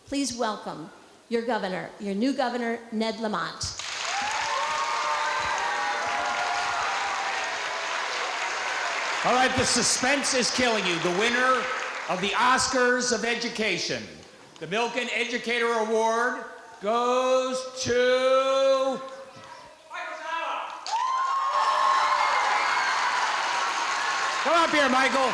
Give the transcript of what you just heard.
Please welcome your governor, your new governor, Ned Lamont. All right, the suspense is killing you. The winner of the Oscars of Education, the Milken Educator Award, goes to Michael Zaba. Come up here, Michael.